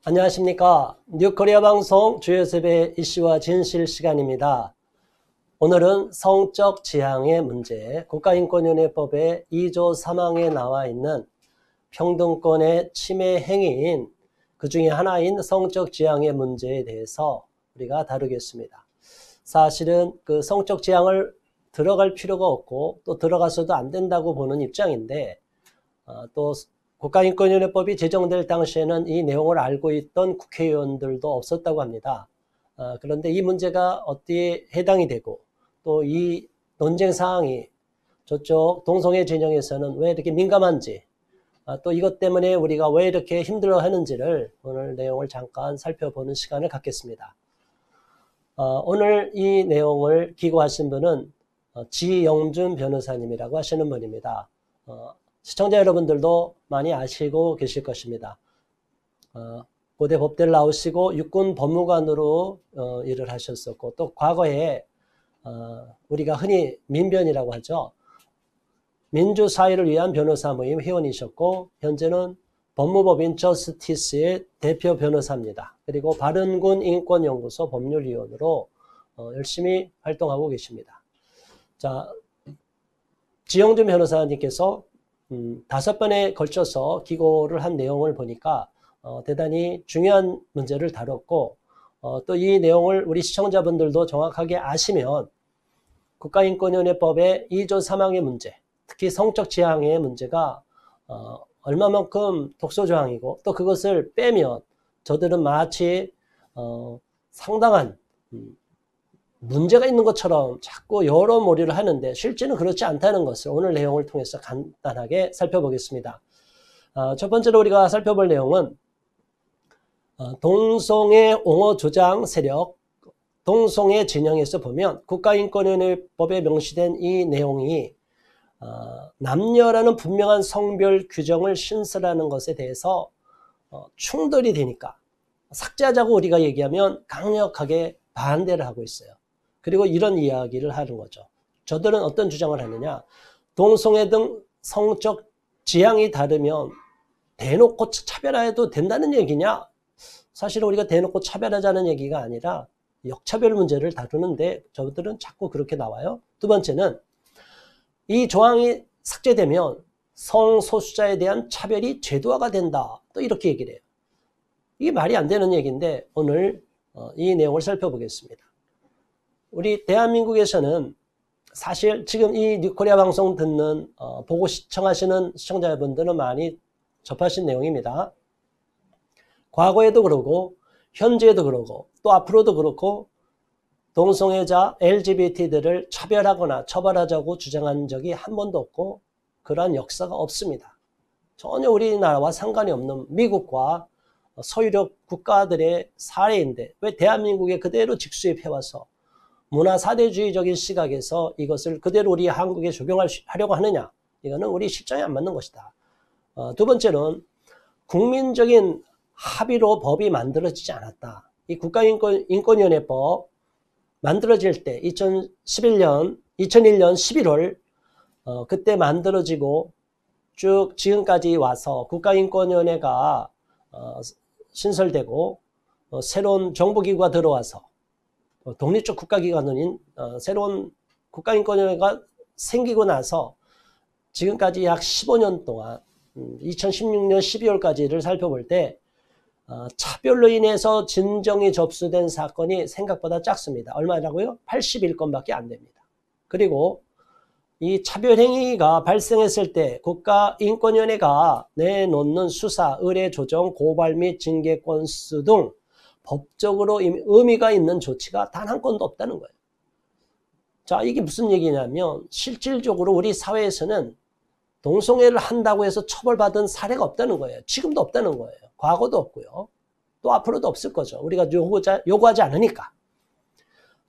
안녕하십니까. 뉴코리아 방송 주요섭의 이슈와 진실 시간입니다. 오늘은 성적 지향의 문제, 국가인권위원회법의 2조 3항에 나와 있는 평등권의 침해 행위인 그 중에 하나인 성적 지향의 문제에 대해서 우리가 다루겠습니다. 사실은 그 성적 지향을 들어갈 필요가 없고 또 들어가서도 안 된다고 보는 입장인데 또 국가인권위원회법이 제정될 당시에는 이 내용을 알고 있던 국회의원들도 없었다고 합니다. 그런데 이 문제가 어디에 해당이 되고 또 이 논쟁 사항이 저쪽 동성애 진영에서는 왜 이렇게 민감한지 또 이것 때문에 우리가 왜 이렇게 힘들어 하는지를 오늘 내용을 잠깐 살펴보는 시간을 갖겠습니다. 오늘 이 내용을 기고하신 분은 지영준 변호사님이라고 하시는 분입니다. 시청자 여러분들도 많이 아시고 계실 것입니다. 고대 법대를 나오시고 육군 법무관으로 일을 하셨었고 또 과거에 우리가 흔히 민변이라고 하죠. 민주사회를 위한 변호사 모임 회원이셨고 현재는 법무법인 저스티스의 대표 변호사입니다. 그리고 바른군 인권연구소 법률위원으로 열심히 활동하고 계십니다. 자, 지영준 변호사님께서 5번에 걸쳐서 기고를 한 내용을 보니까 대단히 중요한 문제를 다뤘고 또 이 내용을 우리 시청자분들도 정확하게 아시면 국가인권위원회법의 2조 3항의 문제, 특히 성적 지향의 문제가 얼마만큼 독소조항이고 또 그것을 빼면 저들은 마치 상당한 문제가 있는 것처럼 자꾸 여러모리를 하는데 실제는 그렇지 않다는 것을 오늘 내용을 통해서 간단하게 살펴보겠습니다. 첫 번째로 우리가 살펴볼 내용은 동성애 옹호 조장 세력, 동성애 진영에서 보면 국가인권위원회법에 명시된 이 내용이 남녀라는 분명한 성별 규정을 신설하는 것에 대해서 충돌이 되니까 삭제하자고 우리가 얘기하면 강력하게 반대를 하고 있어요. 그리고 이런 이야기를 하는 거죠. 저들은 어떤 주장을 하느냐. 동성애 등 성적 지향이 다르면 대놓고 차별화해도 된다는 얘기냐. 사실 우리가 대놓고 차별하자는 얘기가 아니라 역차별 문제를 다루는데 저들은 자꾸 그렇게 나와요. 두 번째는 이 조항이 삭제되면 성소수자에 대한 차별이 제도화가 된다. 또 이렇게 얘기를 해요. 이게 말이 안 되는 얘기인데 오늘 이 내용을 살펴보겠습니다. 우리 대한민국에서는 사실 지금 이 뉴코리아 방송 듣는 보고 시청하시는 시청자분들은 많이 접하신 내용입니다. 과거에도 그러고 현재에도 그러고 또 앞으로도 그렇고 동성애자 LGBT들을 차별하거나 처벌하자고 주장한 적이 한 번도 없고 그러한 역사가 없습니다. 전혀 우리나라와 상관이 없는 미국과 서유럽 국가들의 사례인데 왜 대한민국에 그대로 직수입해와서 문화 사대주의적인 시각에서 이것을 그대로 우리 한국에 적용하려고 하느냐. 이거는 우리 실정에 안 맞는 것이다. 두 번째는 국민적인 합의로 법이 만들어지지 않았다. 이 국가인권위원회법 만들어질 때 2001년 11월 그때 만들어지고 쭉 지금까지 와서 국가인권위원회가 신설되고 새로운 정부기구가 들어와서 독립적 국가기관인 새로운 국가인권위원회가 생기고 나서 지금까지 약 15년 동안 2016년 12월까지를 살펴볼 때 차별로 인해서 진정이 접수된 사건이 생각보다 작습니다. 얼마라고요? 81건밖에 안 됩니다. 그리고 이 차별행위가 발생했을 때 국가인권위원회가 내놓는 수사, 의뢰 조정, 고발 및 징계 건수 등 법적으로 의미가 있는 조치가 단 한 건도 없다는 거예요. 자, 이게 무슨 얘기냐면 실질적으로 우리 사회에서는 동성애를 한다고 해서 처벌받은 사례가 없다는 거예요. 지금도 없다는 거예요. 과거도 없고요. 또 앞으로도 없을 거죠. 우리가 요구하지 않으니까.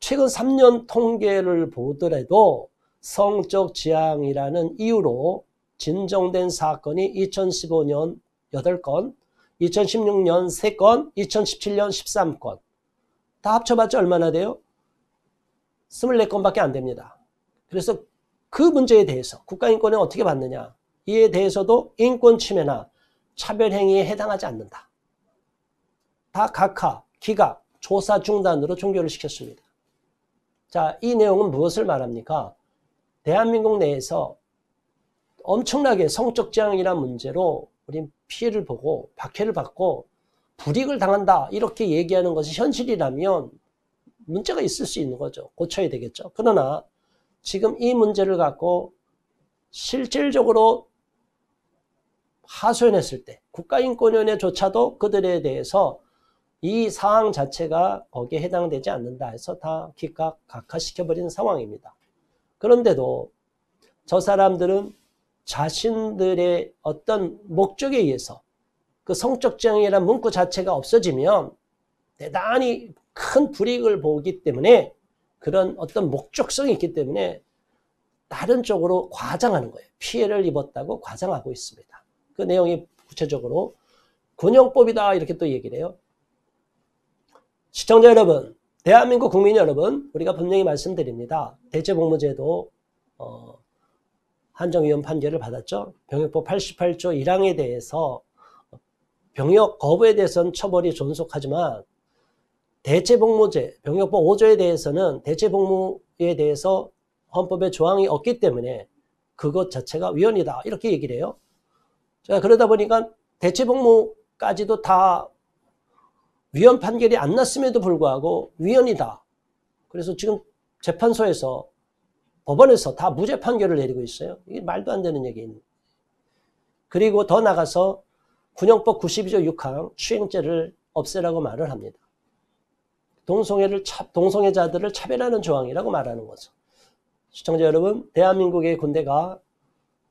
최근 3년 통계를 보더라도 성적 지향이라는 이유로 진정된 사건이 2015년 8건, 2016년 3건, 2017년 13건. 다 합쳐봤자 얼마나 돼요? 24건밖에 안 됩니다. 그래서 그 문제에 대해서 국가인권을 어떻게 받느냐. 이에 대해서도 인권 침해나 차별행위에 해당하지 않는다. 다 각하, 기각, 조사 중단으로 종결을 시켰습니다. 자, 이 내용은 무엇을 말합니까? 대한민국 내에서 엄청나게 성적 지향이라는 문제로 우린 피해를 보고 박해를 받고 불이익을 당한다 이렇게 얘기하는 것이 현실이라면 문제가 있을 수 있는 거죠. 고쳐야 되겠죠. 그러나 지금 이 문제를 갖고 실질적으로 하소연했을 때 국가인권위원회조차도 그들에 대해서 이 사항 자체가 거기에 해당되지 않는다 해서 다 기각 각하시켜버리는 상황입니다. 그런데도 저 사람들은 자신들의 어떤 목적에 의해서 그 성적 지향이라는 문구 자체가 없어지면 대단히 큰 불이익을 보기 때문에 그런 어떤 목적성이 있기 때문에 다른 쪽으로 과장하는 거예요. 피해를 입었다고 과장하고 있습니다. 그 내용이 구체적으로 군용법이다 이렇게 또 얘기를 해요. 시청자 여러분, 대한민국 국민 여러분, 우리가 분명히 말씀드립니다. 대체복무제도 한정위원 판결을 받았죠. 병역법 88조 1항에 대해서 병역 거부에 대해서는 처벌이 존속하지만 대체복무제, 병역법 5조에 대해서는 대체복무에 대해서 헌법에 조항이 없기 때문에 그것 자체가 위헌이다 이렇게 얘기를 해요. 자, 그러다 보니까 대체복무까지도 다 위헌 판결이 안 났음에도 불구하고 위헌이다. 그래서 지금 재판소에서 법원에서 다 무죄 판결을 내리고 있어요. 이게 말도 안 되는 얘기입니다. 그리고 더 나가서 군형법 92조 6항 추행죄를 없애라고 말을 합니다. 동성애자들을 차별하는 조항이라고 말하는 거죠. 시청자 여러분, 대한민국의 군대가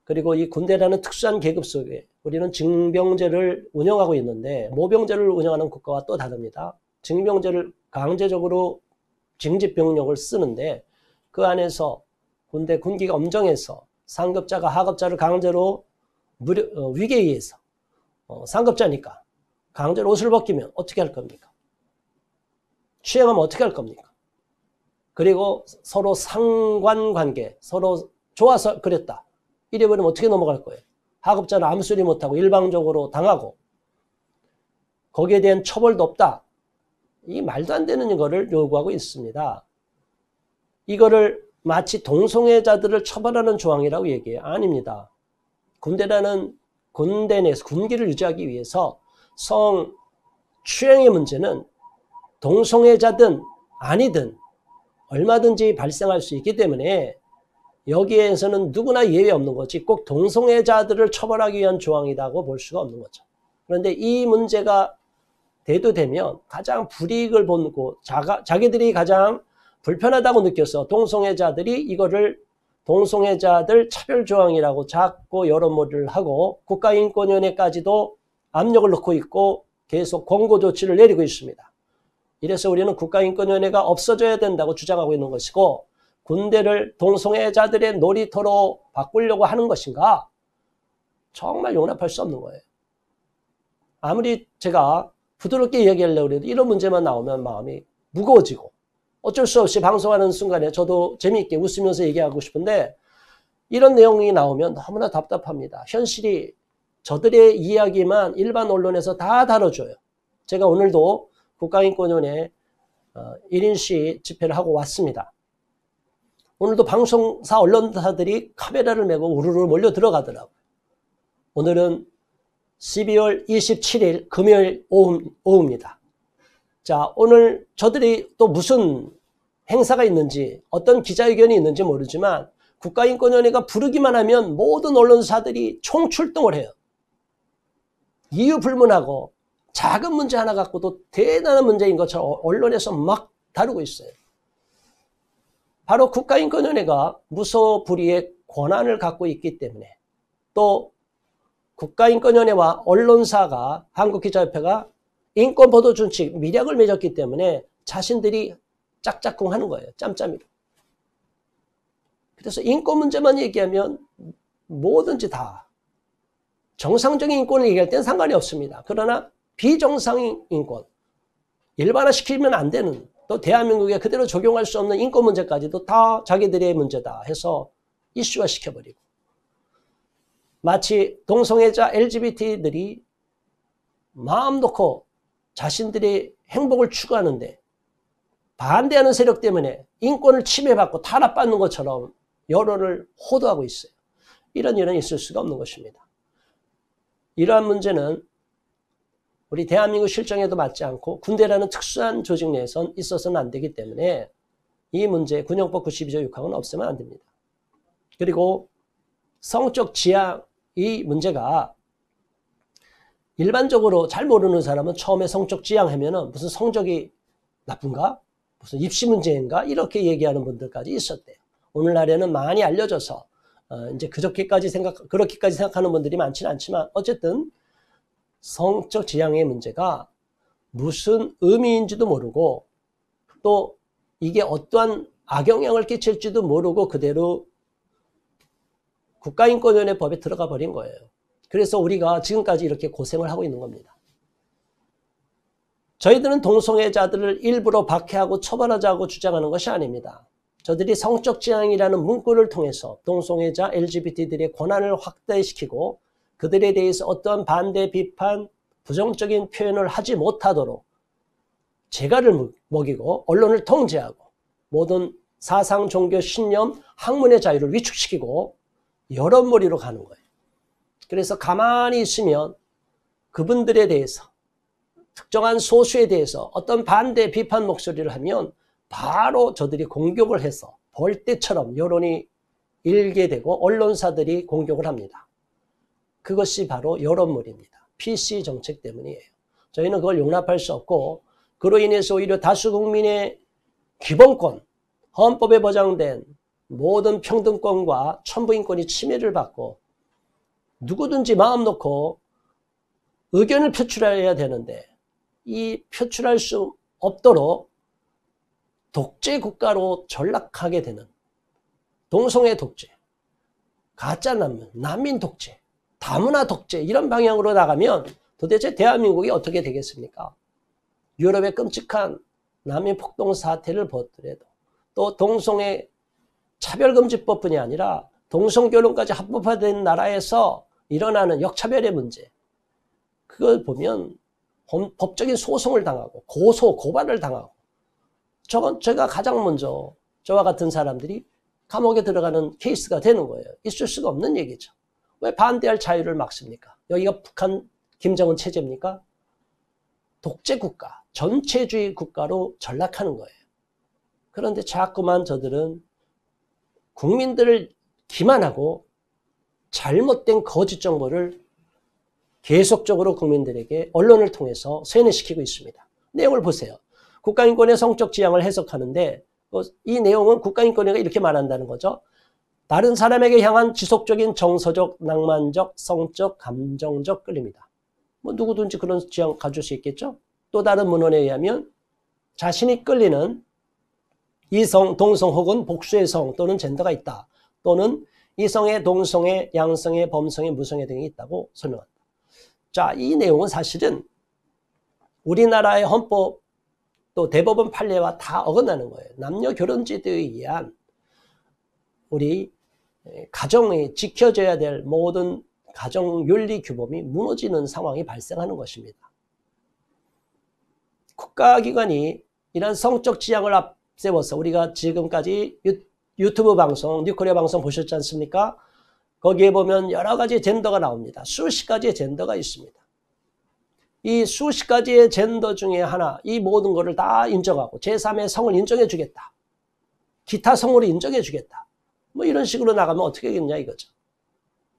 그리고 이 군대라는 특수한 계급 속에 우리는 징병제를 운영하고 있는데 모병제를 운영하는 국가와 또 다릅니다. 징병제를 강제적으로 징집병력을 쓰는데 그 안에서 군대 군기가 엄정해서 상급자가 하급자를 강제로 위계에 의해서 상급자니까 강제로 옷을 벗기면 어떻게 할 겁니까? 추행하면 어떻게 할 겁니까? 그리고 서로 상관관계, 서로 좋아서 그랬다. 이래버리면 어떻게 넘어갈 거예요? 하급자는 아무 소리 못하고 일방적으로 당하고 거기에 대한 처벌도 없다. 이 말도 안 되는 거를 요구하고 있습니다. 이거를 마치 동성애자들을 처벌하는 조항이라고 얘기해요. 아닙니다. 군대라는 군대 내에서 군기를 유지하기 위해서 성추행의 문제는 동성애자든 아니든 얼마든지 발생할 수 있기 때문에 여기에서는 누구나 예외 없는 거지 꼭 동성애자들을 처벌하기 위한 조항이라고 볼 수가 없는 거죠. 그런데 이 문제가 대두되면 가장 불이익을 보고 자기들이 가장 불편하다고 느껴서 동성애자들이 이거를 동성애자들 차별조항이라고 자꾸 여론몰이를 하고 국가인권위원회까지도 압력을 넣고 있고 계속 권고 조치를 내리고 있습니다. 이래서 우리는 국가인권위원회가 없어져야 된다고 주장하고 있는 것이고 군대를 동성애자들의 놀이터로 바꾸려고 하는 것인가? 정말 용납할 수 없는 거예요. 아무리 제가 부드럽게 얘기하려고 해도 이런 문제만 나오면 마음이 무거워지고 어쩔 수 없이 방송하는 순간에 저도 재미있게 웃으면서 얘기하고 싶은데 이런 내용이 나오면 너무나 답답합니다. 현실이 저들의 이야기만 일반 언론에서 다 다뤄줘요. 제가 오늘도 국가인권위원회 1인시 집회를 하고 왔습니다. 오늘도 방송사 언론사들이 카메라를 메고 우르르 몰려 들어가더라고요. 오늘은 12월 27일 금요일 오후입니다. 자, 오늘 저들이 또 무슨 행사가 있는지 어떤 기자회견이 있는지 모르지만 국가인권위원회가 부르기만 하면 모든 언론사들이 총출동을 해요. 이유 불문하고 작은 문제 하나 갖고도 대단한 문제인 것처럼 언론에서 막 다루고 있어요. 바로 국가인권위원회가 무소불위의 권한을 갖고 있기 때문에 또 국가인권위원회와 언론사가 한국기자협회가 인권보도준칙 밀약을 맺었기 때문에 자신들이 짝짝꿍 하는 거예요. 짬짬이로. 그래서 인권 문제만 얘기하면 뭐든지 다 정상적인 인권을 얘기할 때는 상관이 없습니다. 그러나 비정상인 인권, 일반화시키면 안 되는 또 대한민국에 그대로 적용할 수 없는 인권 문제까지도 다 자기들의 문제다 해서 이슈화 시켜버리고 마치 동성애자 LGBT들이 마음 놓고 자신들의 행복을 추구하는데 반대하는 세력 때문에 인권을 침해받고 탄압받는 것처럼 여론을 호도하고 있어요. 이런 일은 있을 수가 없는 것입니다. 이러한 문제는 우리 대한민국 실정에도 맞지 않고 군대라는 특수한 조직 내에선 있어서는 안 되기 때문에 이 문제 군용법 92조 6항은 없애면 안 됩니다. 그리고 성적 지향 이 문제가 일반적으로 잘 모르는 사람은 처음에 성적 지향하면은 무슨 성적이 나쁜가? 무슨 입시 문제인가? 이렇게 얘기하는 분들까지 있었대요. 오늘날에는 많이 알려져서 이제 그렇게까지 생각하는 분들이 많지는 않지만 어쨌든 성적 지향의 문제가 무슨 의미인지도 모르고 또 이게 어떠한 악영향을 끼칠지도 모르고 그대로 국가인권위원회법에 들어가 버린 거예요. 그래서 우리가 지금까지 이렇게 고생을 하고 있는 겁니다. 저희들은 동성애자들을 일부러 박해하고 처벌하자고 주장하는 것이 아닙니다. 저들이 성적 지향이라는 문구를 통해서 동성애자 LGBT들의 권한을 확대시키고 그들에 대해서 어떠한 반대, 비판, 부정적인 표현을 하지 못하도록 재갈을 먹이고 언론을 통제하고 모든 사상, 종교, 신념, 학문의 자유를 위축시키고 여론몰이로 가는 거예요. 그래서 가만히 있으면 그분들에 대해서 특정한 소수에 대해서 어떤 반대, 비판 목소리를 하면 바로 저들이 공격을 해서 벌떼처럼 여론이 일게 되고 언론사들이 공격을 합니다. 그것이 바로 여론몰이입니다. PC 정책 때문이에요. 저희는 그걸 용납할 수 없고 그로 인해서 오히려 다수 국민의 기본권, 헌법에 보장된 모든 평등권과 천부인권이 침해를 받고 누구든지 마음 놓고 의견을 표출해야 되는데 이 표출할 수 없도록 독재 국가로 전락하게 되는 동성애 독재, 가짜 난민 독재, 다문화 독재 이런 방향으로 나가면 도대체 대한민국이 어떻게 되겠습니까? 유럽의 끔찍한 난민 폭동 사태를 보더라도 또 동성애 차별금지법뿐이 아니라 동성결혼까지 합법화된 나라에서 일어나는 역차별의 문제 그걸 보면 법적인 소송을 당하고 고발을 당하고 제가 가장 먼저 저와 같은 사람들이 감옥에 들어가는 케이스가 되는 거예요. 있을 수가 없는 얘기죠. 왜 반대할 자유를 막습니까? 여기가 북한 김정은 체제입니까? 독재 국가, 전체주의 국가로 전락하는 거예요. 그런데 자꾸만 저들은 국민들을 기만하고 잘못된 거짓 정보를 계속적으로 국민들에게 언론을 통해서 세뇌시키고 있습니다. 내용을 보세요. 국가인권의 성적 지향을 해석하는데 이 내용은 국가인권위가 이렇게 말한다는 거죠. 다른 사람에게 향한 지속적인 정서적, 낭만적, 성적, 감정적 끌림이다. 뭐 누구든지 그런 지향 가질 수 있겠죠. 또 다른 문헌에 의하면 자신이 끌리는 이성, 동성 혹은 복수의 성 또는 젠더가 있다. 또는 이성의, 동성의, 양성의, 범성의, 무성의 등이 있다고 설명한다. 자, 이 내용은 사실은 우리나라의 헌법 또 대법원 판례와 다 어긋나는 거예요. 남녀 결혼제도에 의한 우리 가정이 지켜져야 될 모든 가정 윤리 규범이 무너지는 상황이 발생하는 것입니다. 국가기관이 이런 성적 지향을 앞세워서 우리가 지금까지 유튜브 방송, 뉴코리아 방송 보셨지 않습니까? 거기에 보면 여러 가지 젠더가 나옵니다. 수십 가지의 젠더가 있습니다. 이 수십 가지의 젠더 중에 하나, 이 모든 것을 다 인정하고 제3의 성을 인정해 주겠다. 기타 성으로 인정해 주겠다. 뭐 이런 식으로 나가면 어떻게 되겠냐 이거죠.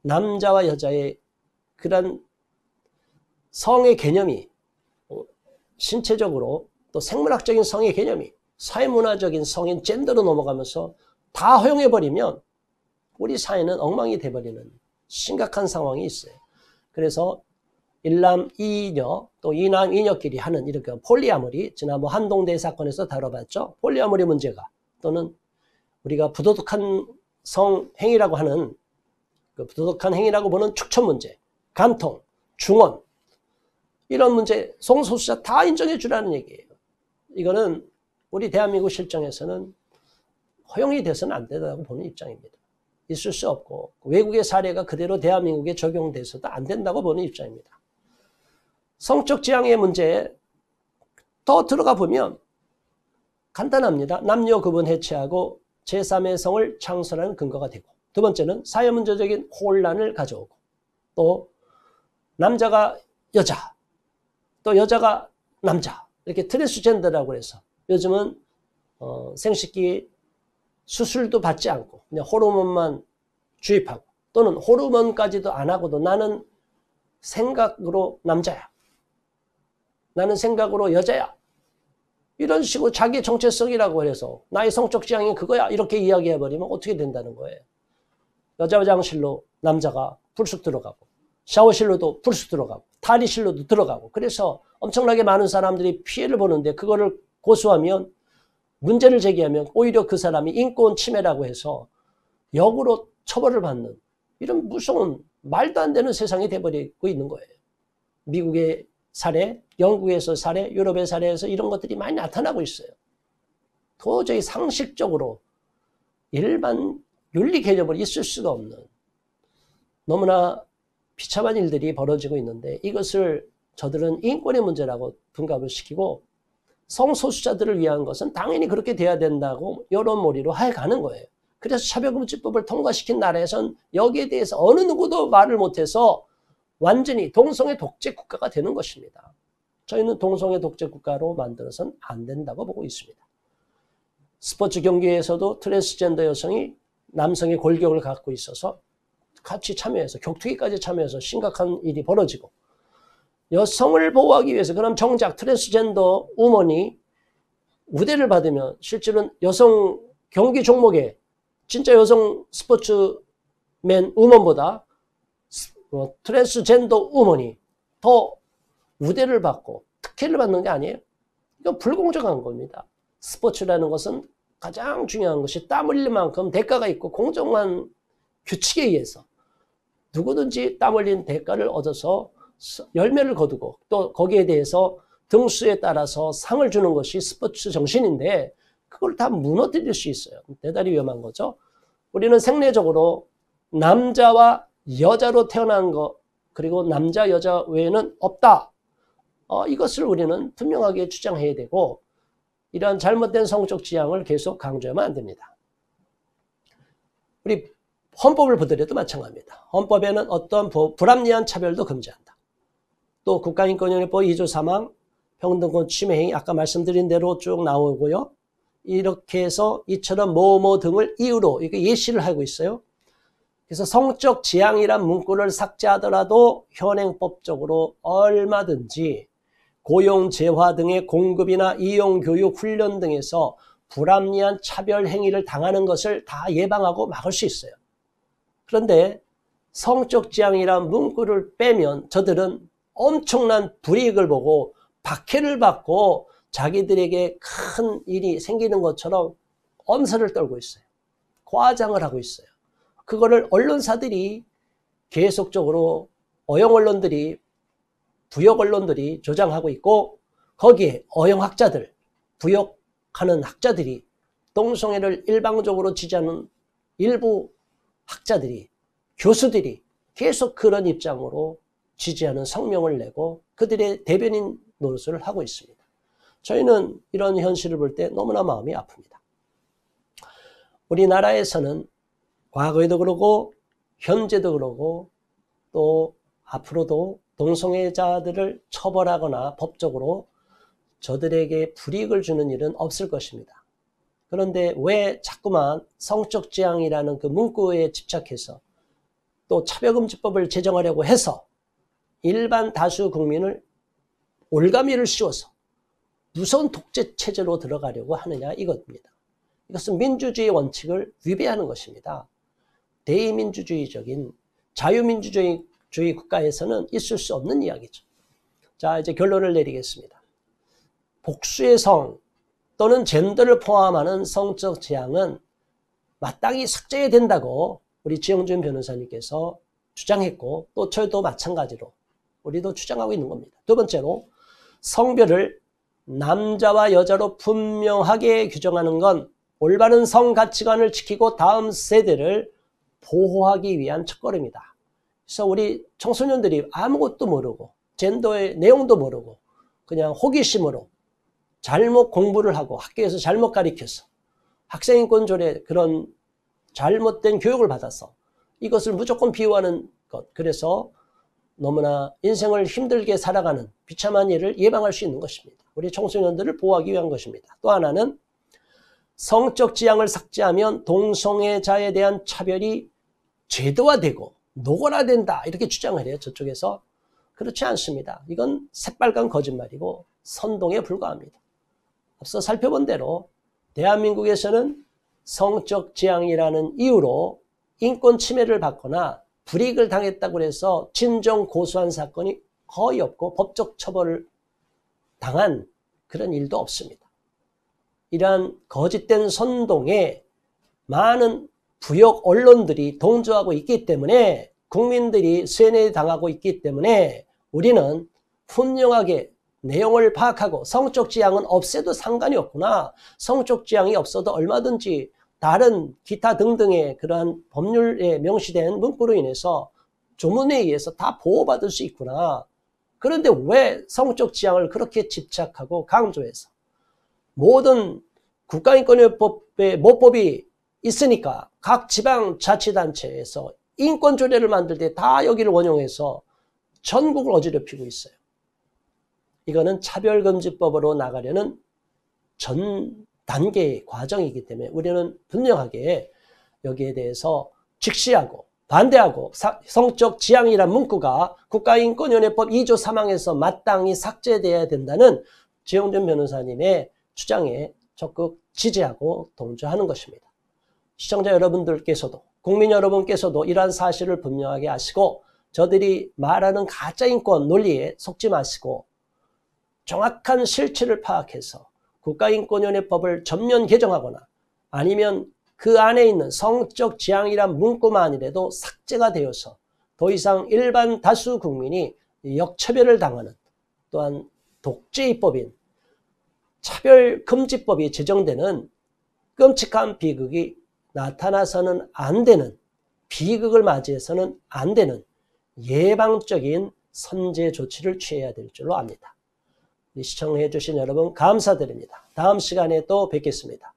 남자와 여자의 그런 성의 개념이 신체적으로 또 생물학적인 성의 개념이 사회문화적인 성인 젠더로 넘어가면서 다 허용해버리면 우리 사회는 엉망이 돼버리는 심각한 상황이 있어요. 그래서 일남 이녀 또 이남 이녀끼리 하는 이렇게 폴리아모리 지난번 한동대 사건에서 다뤄봤죠. 폴리아모리 문제가 또는 우리가 부도덕한 성행위라고 하는 그 부도덕한 행위라고 보는 축천 문제, 간통, 중언 이런 문제 성소수자 다 인정해 주라는 얘기예요. 이거는 우리 대한민국 실정에서는 허용이 돼서는 안 된다고 보는 입장입니다. 있을 수 없고 외국의 사례가 그대로 대한민국에 적용돼서도 안 된다고 보는 입장입니다. 성적 지향의 문제 더 들어가 보면 간단합니다. 남녀 구분 해체하고 제3의 성을 창설하는 근거가 되고, 두 번째는 사회문제적인 혼란을 가져오고, 또 남자가 여자, 또 여자가 남자, 이렇게 트랜스젠더라고 해서 요즘은 생식기 수술도 받지 않고 그냥 호르몬만 주입하고, 또는 호르몬까지도 안 하고도 나는 생각으로 남자야, 나는 생각으로 여자야, 이런 식으로 자기 정체성이라고 해서 나의 성적 지향이 그거야 이렇게 이야기해버리면 어떻게 된다는 거예요. 여자 화장실로 남자가 불쑥 들어가고, 샤워실로도 불쑥 들어가고, 탈의실로도 들어가고, 그래서 엄청나게 많은 사람들이 피해를 보는데, 그거를 고소하면, 문제를 제기하면 오히려 그 사람이 인권 침해라고 해서 역으로 처벌을 받는 이런 무서운 말도 안 되는 세상이 돼버리고 있는 거예요. 미국의 사례, 영국에서 사례, 유럽의 사례에서 이런 것들이 많이 나타나고 있어요. 도저히 상식적으로 일반 윤리 개념으로 있을 수가 없는 너무나 비참한 일들이 벌어지고 있는데, 이것을 저들은 인권의 문제라고 둔갑을 시키고, 성소수자들을 위한 것은 당연히 그렇게 돼야 된다고 여론몰이로 해가는 거예요. 그래서 차별금지법을 통과시킨 나라에선 여기에 대해서 어느 누구도 말을 못해서 완전히 동성애 독재 국가가 되는 것입니다. 저희는 동성애 독재 국가로 만들어서는 안 된다고 보고 있습니다. 스포츠 경기에서도 트랜스젠더 여성이 남성의 골격을 갖고 있어서 같이 참여해서 격투기까지 참여해서 심각한 일이 벌어지고, 여성을 보호하기 위해서 그럼 정작 트랜스젠더 우먼이 우대를 받으면 실제로는 여성 경기 종목에 진짜 여성 스포츠맨 우먼보다 트랜스젠더 우먼이 더 우대를 받고 특혜를 받는 게 아니에요. 이건 불공정한 겁니다. 스포츠라는 것은 가장 중요한 것이 땀 흘릴 만큼 대가가 있고, 공정한 규칙에 의해서 누구든지 땀 흘린 대가를 얻어서 열매를 거두고, 또 거기에 대해서 등수에 따라서 상을 주는 것이 스포츠 정신인데, 그걸 다 무너뜨릴 수 있어요. 대단히 위험한 거죠. 우리는 생리적으로 남자와 여자로 태어난 것, 그리고 남자 여자 외에는 없다, 이것을 우리는 분명하게 주장해야 되고, 이러한 잘못된 성적 지향을 계속 강조하면 안 됩니다. 우리 헌법을 보더라도 마찬가지입니다. 헌법에는 어떤 불합리한 차별도 금지한다. 또 국가인권위원회법 2조 3항 평등권 침해행위, 아까 말씀드린 대로 쭉 나오고요. 이렇게 해서 이처럼 뭐뭐 등을 이유로 이렇게 예시를 하고 있어요. 그래서 성적 지향이란 문구를 삭제하더라도 현행법적으로 얼마든지 고용, 재화 등의 공급이나 이용, 교육, 훈련 등에서 불합리한 차별 행위를 당하는 것을 다 예방하고 막을 수 있어요. 그런데 성적 지향이란 문구를 빼면 저들은 엄청난 불이익을 보고 박해를 받고 자기들에게 큰 일이 생기는 것처럼 엄살을 떨고 있어요. 과장을 하고 있어요. 그거를 언론사들이 계속적으로 어용 언론들이, 부역 언론들이 조장하고 있고, 거기에 어용학자들, 부역하는 학자들이, 동성애를 일방적으로 지지하는 일부 학자들이, 교수들이 계속 그런 입장으로 지지하는 성명을 내고 그들의 대변인 노릇을 하고 있습니다. 저희는 이런 현실을 볼 때 너무나 마음이 아픕니다. 우리나라에서는 과거에도 그러고 현재도 그러고 또 앞으로도 동성애자들을 처벌하거나 법적으로 저들에게 불이익을 주는 일은 없을 것입니다. 그런데 왜 자꾸만 성적 지향이라는 그 문구에 집착해서 또 차별금지법을 제정하려고 해서 일반 다수 국민을 올가미를 씌워서 무서운 독재 체제로 들어가려고 하느냐, 이것입니다. 이것은 민주주의 원칙을 위배하는 것입니다. 대의민주주의적인 자유민주주의 국가에서는 있을 수 없는 이야기죠. 자, 이제 결론을 내리겠습니다. 복수의 성 또는 젠더를 포함하는 성적 지향은 마땅히 삭제해야 된다고 우리 지영준 변호사님께서 주장했고, 또 저희도 마찬가지로 우리도 주장하고 있는 겁니다. 두 번째로, 성별을 남자와 여자로 분명하게 규정하는 건 올바른 성가치관을 지키고 다음 세대를 보호하기 위한 첫걸음이다. 그래서 우리 청소년들이 아무것도 모르고 젠더의 내용도 모르고 그냥 호기심으로 잘못 공부를 하고 학교에서 잘못 가르쳐서 학생인권 조례 그런 잘못된 교육을 받아서 이것을 무조건 비호하는 것. 그래서 너무나 인생을 힘들게 살아가는 비참한 일을 예방할 수 있는 것입니다. 우리 청소년들을 보호하기 위한 것입니다. 또 하나는 성적 지향을 삭제하면 동성애자에 대한 차별이 제도화되고 노골화된다 이렇게 주장을 해요. 저쪽에서. 그렇지 않습니다. 이건 새빨간 거짓말이고 선동에 불과합니다. 앞서 살펴본 대로 대한민국에서는 성적 지향이라는 이유로 인권 침해를 받거나 불이익을 당했다고 해서 진정 고소한 사건이 거의 없고 법적 처벌을 당한 그런 일도 없습니다. 이러한 거짓된 선동에 많은 부역 언론들이 동조하고 있기 때문에 국민들이 세뇌당하고 있기 때문에 우리는 분명하게 내용을 파악하고 성적 지향은 없애도 상관이 없구나. 성적 지향이 없어도 얼마든지 다른 기타 등등의 그러한 법률에 명시된 문구로 인해서 조문에 의해서 다 보호받을 수 있구나. 그런데 왜 성적 지향을 그렇게 집착하고 강조해서 모든 국가인권위원회법의 모법이 있으니까 각 지방자치단체에서 인권조례를 만들 때 다 여기를 원용해서 전국을 어지럽히고 있어요. 이거는 차별금지법으로 나가려는 전 단계의 과정이기 때문에 우리는 분명하게 여기에 대해서 직시하고 반대하고 성적 지향이란 문구가 국가인권위원회법 2조 3항에서 마땅히 삭제돼야 된다는 지용준 변호사님의 주장에 적극 지지하고 동조하는 것입니다. 시청자 여러분들께서도 국민 여러분께서도 이러한 사실을 분명하게 아시고 저들이 말하는 가짜인권 논리에 속지 마시고 정확한 실체를 파악해서 국가인권위원회법을 전면 개정하거나 아니면 그 안에 있는 성적 지향이란 문구만이라도 삭제가 되어서 더 이상 일반 다수 국민이 역차별을 당하는 또한 독재입법인 차별금지법이 제정되는 끔찍한 비극이 나타나서는 안 되는 비극을 맞이해서는 안 되는 예방적인 선제 조치를 취해야 될 줄로 압니다. 시청해 주신 여러분 감사드립니다. 다음 시간에 또 뵙겠습니다.